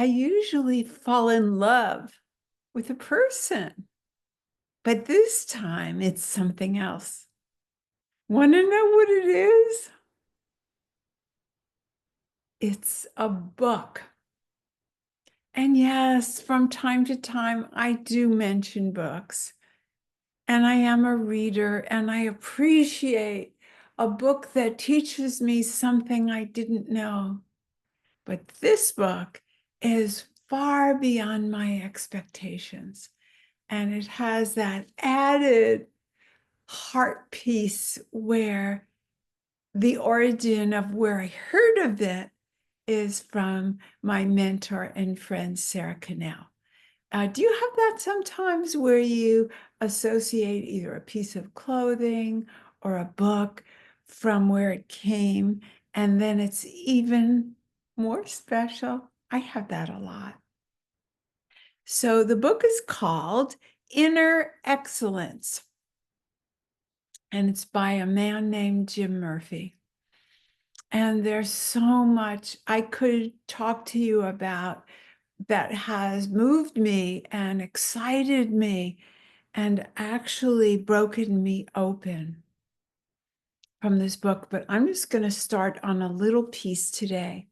I usually fall in love with a person, but this time it's something else. Want to know what it is? It's a book. And yes, from time to time, I do mention books. And I am a reader, and I appreciate a book that teaches me something I didn't know. But this book is far beyond my expectations. And it has that added heart piece where the origin of where I heard of it is from my mentor and friend, Sara Connell. Do you have that sometimes where you associate either a piece of clothing or a book from where it came, and then it's even more special? I have that a lot. So the book is called Inner Excellence, and it's by a man named Jim Murphy. And there's so much I could talk to you about that has moved me and excited me and actually broken me open from this book. But I'm just going to start on a little piece today.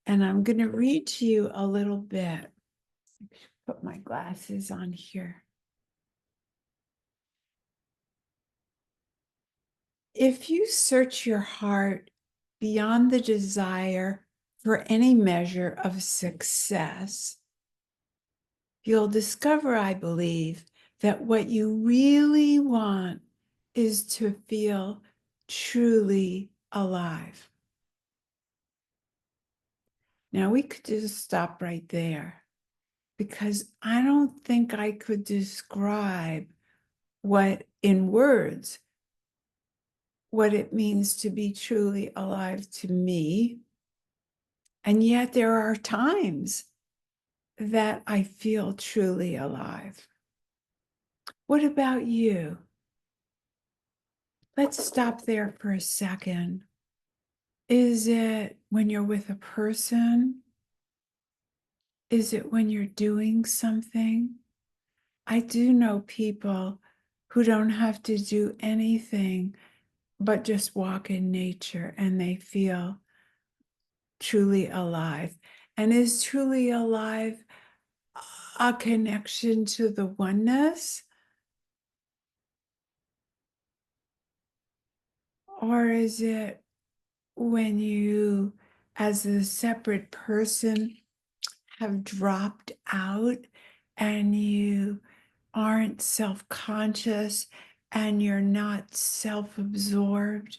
And I'm going to read to you a little bit. Put my glasses on here. If you search your heart beyond the desire for any measure of success, you'll discover, I believe, that what you really want is to feel truly alive. Now, we could just stop right there because I don't think I could describe what, in words, what it means to be truly alive to me. And yet there are times that I feel truly alive. What about you? Let's stop there for a second. Is it when you're with a person? Is it when you're doing something? I do know people who don't have to do anything but just walk in nature and they feel truly alive. And is truly alive a connection to the oneness? Or is it when you, as a separate person, have dropped out and you aren't self-conscious and you're not self-absorbed?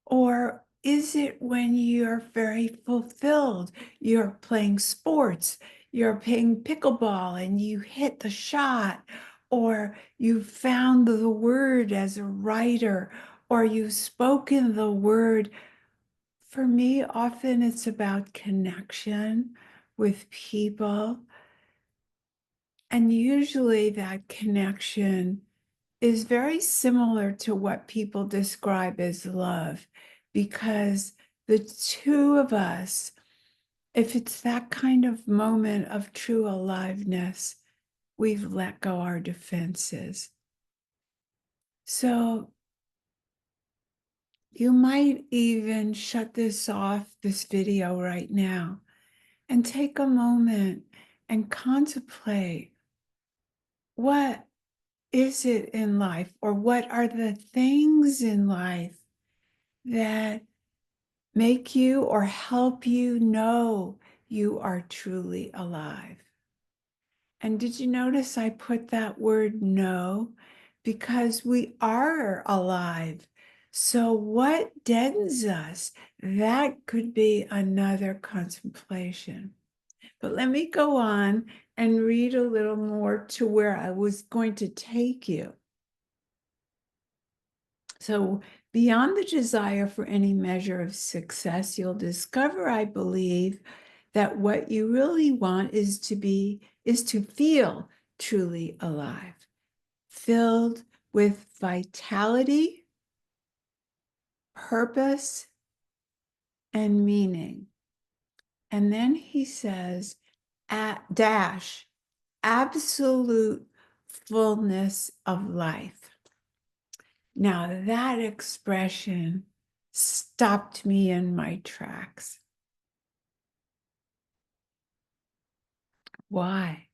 Or is it when you're very fulfilled? You're playing sports, you're playing pickleball and you hit the shot, or you found the word as a writer, or you've spoken the word. For me, often it's about connection with people. And usually that connection is very similar to what people describe as love, because the two of us, if it's that kind of moment of true aliveness, we've let go our defenses. So you might even shut this off, this video right now, and take a moment and contemplate, what is it in life, or what are the things in life that make you or help you know you are truly alive? And did you notice I put that word know? Because we are alive. So what deadens us? That could be another contemplation. But let me go on and read a little more to where I was going to take you. So beyond the desire for any measure of success, you'll discover, I believe, that what you really want is to feel truly alive, filled with vitality, purpose, and meaning. And then he says, at dash, absolute fullness of life. Now that expression stopped me in my tracks. Why?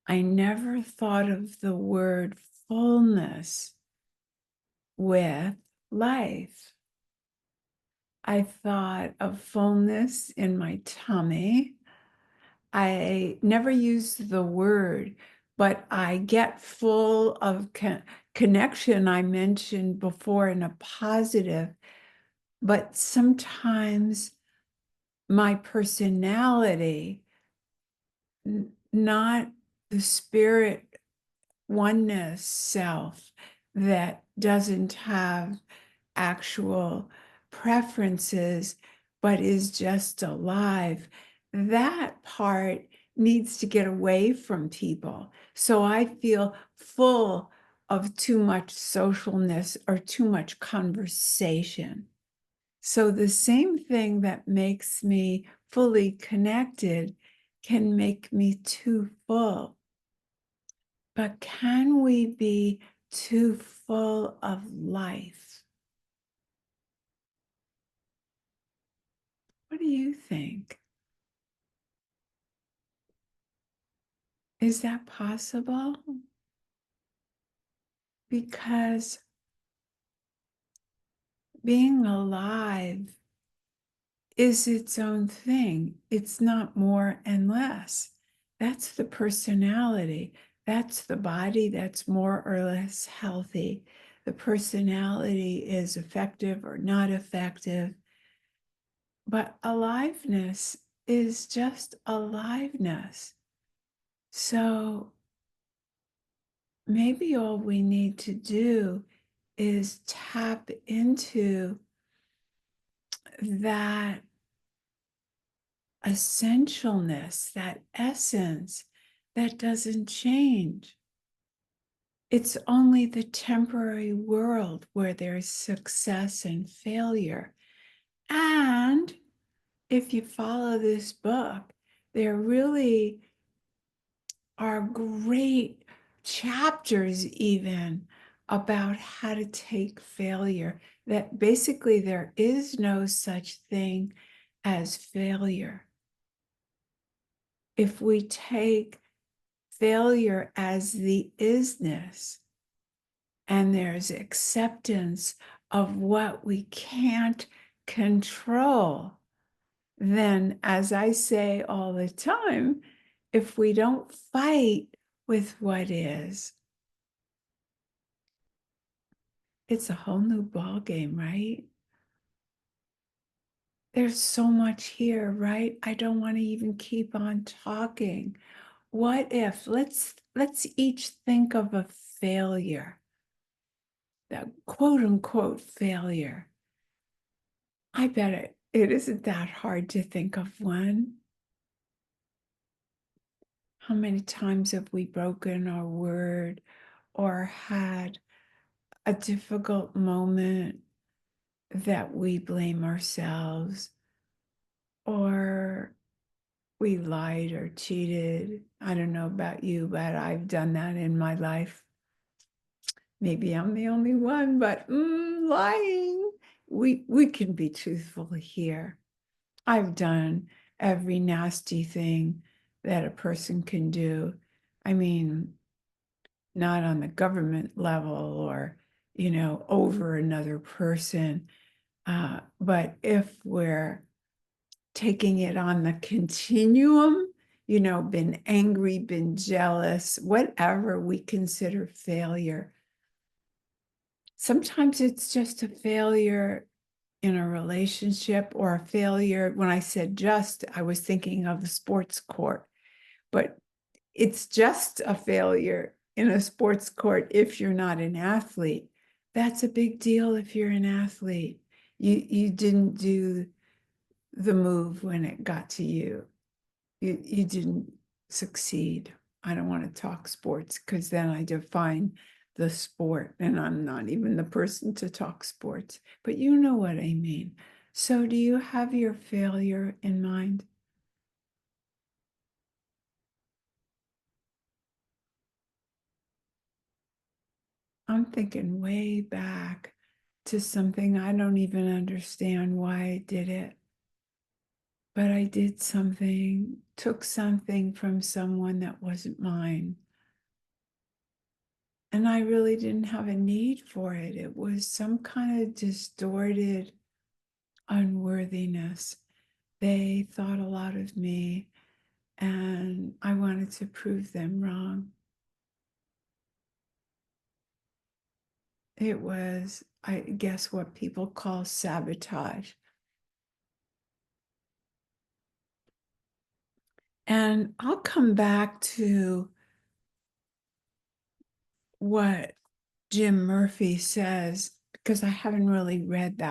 I never thought of the word fullness with life. I thought of fullness in my tummy. I never used the word, but I get full of connection. I mentioned before in a positive, but sometimes my personality, not the spirit oneness self that doesn't have actual preferences, but is just alive, that part needs to get away from people. So I feel full of too much socialness or too much conversation. So the same thing that makes me fully connected can make me too full. But can we be too full of life? What do you think? Is that possible? Because being alive is its own thing. It's not more and less. That's the personality. That's the body that's more or less healthy. The personality is effective or not effective. But aliveness is just aliveness. So maybe all we need to do is tap into that essentialness, that essence that doesn't change. It's only the temporary world where there's success and failure. And if you follow this book, there really are great chapters even about how to take failure, that basically there is no such thing as failure. If we take failure as the isness and there's acceptance of what we can't control, then, as I say all the time, if we don't fight with what is, it's a whole new ball game, right? There's so much here, right? I don't want to even keep on talking. What if, let's each think of a failure, that quote unquote failure. I bet it isn't that hard to think of one. How many times have we broken our word or had a difficult moment that we blame ourselves, or we lied or cheated? I don't know about you, but I've done that in my life. Maybe I'm the only one, but lying. We can be truthful here. I've done every nasty thing that a person can do. I mean, not on the government level or, over another person. But if we're taking it on the continuum, been angry, been jealous, whatever we consider failure. Sometimes it's just a failure in a relationship or a failure. When I said just, I was thinking of the sports court, but it's just a failure in a sports court if you're not an athlete. That's a big deal if you're an athlete. You didn't do the move when it got to you. You didn't succeed. I don't want to talk sports because then I define the sport and I'm not even the person to talk sports, but you know what I mean. So do you have your failure in mind? I'm thinking way back to something I don't even understand why I did it. But I did something, took something from someone that wasn't mine. And I really didn't have a need for it. It was some kind of distorted unworthiness. They thought a lot of me, and I wanted to prove them wrong. It was, I guess, what people call sabotage. And I'll come back to what Jim Murphy says, because I haven't really read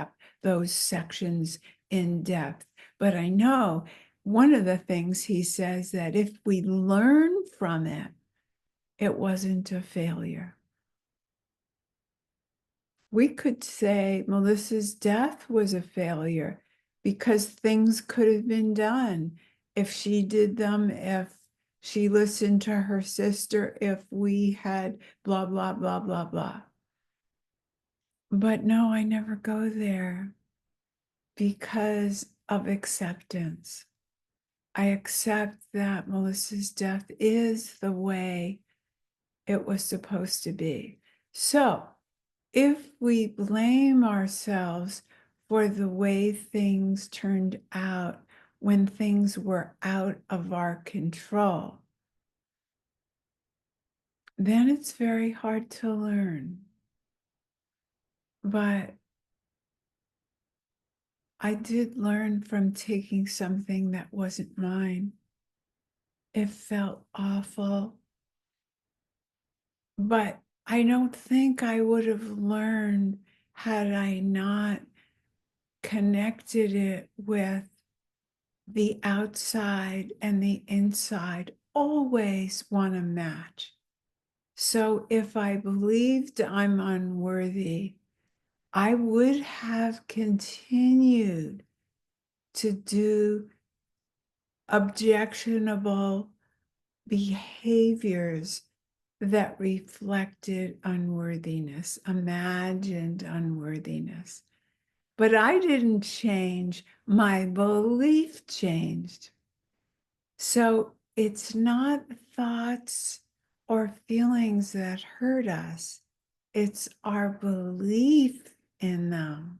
those sections in depth, but I know one of the things he says that if we learn from it, it wasn't a failure. We could say Melissa's death was a failure because things could have been done if she did them, if she listened to her sister, if we had blah, blah, blah, blah, blah. But no, I never go there because of acceptance. I accept that Melissa's death is the way it was supposed to be. So if we blame ourselves for the way things turned out when things were out of our control, then it's very hard to learn. But I did learn from taking something that wasn't mine. It felt awful, but I don't think I would have learned had I not connected it with the outside and the inside always want to match. So if I believed I'm unworthy, I would have continued to do objectionable behaviors that reflected unworthiness, imagined unworthiness. But I didn't change, my belief changed. So it's not thoughts or feelings that hurt us, it's our belief in them.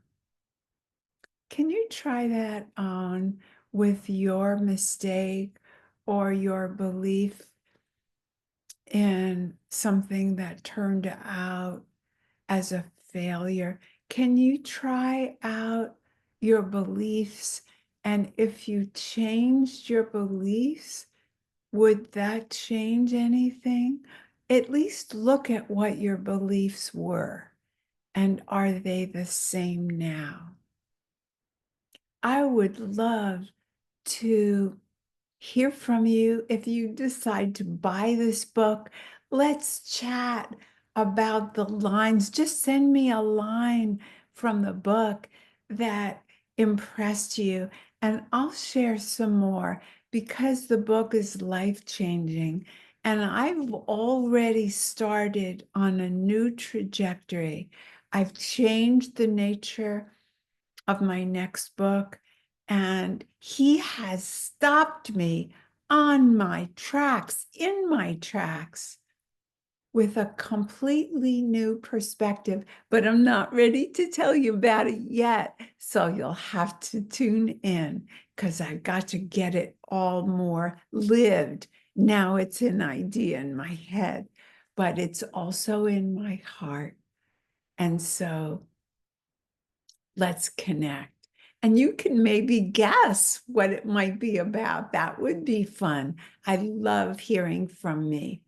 Can you try that on with your mistake or your belief in something that turned out as a failure? Can you try out your beliefs? And if you changed your beliefs, would that change anything? At least look at what your beliefs were. And are they the same now? I would love to hear from you. If you decide to buy this book, let's chat about the lines. Just send me a line from the book that impressed you, and I'll share some more because the book is life-changing. And I've already started on a new trajectory. I've changed the nature of my next book, and he has stopped me on my tracks, in my tracks, with a completely new perspective, but I'm not ready to tell you about it yet. So you'll have to tune in because I've got to get it all more lived. Now it's an idea in my head, but it's also in my heart. And so let's connect. And you can maybe guess what it might be about. That would be fun. I love hearing from me,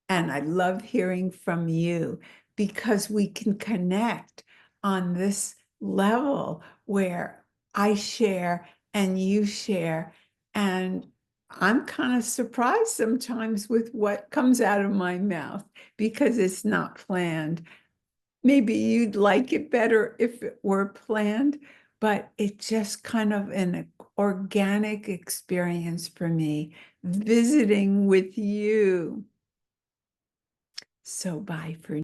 and I love hearing from you because we can connect on this level where I share and you share. And I'm kind of surprised sometimes with what comes out of my mouth because it's not planned. Maybe you'd like it better if it were planned, but it's just kind of an organic experience for me, visiting with you. So bye for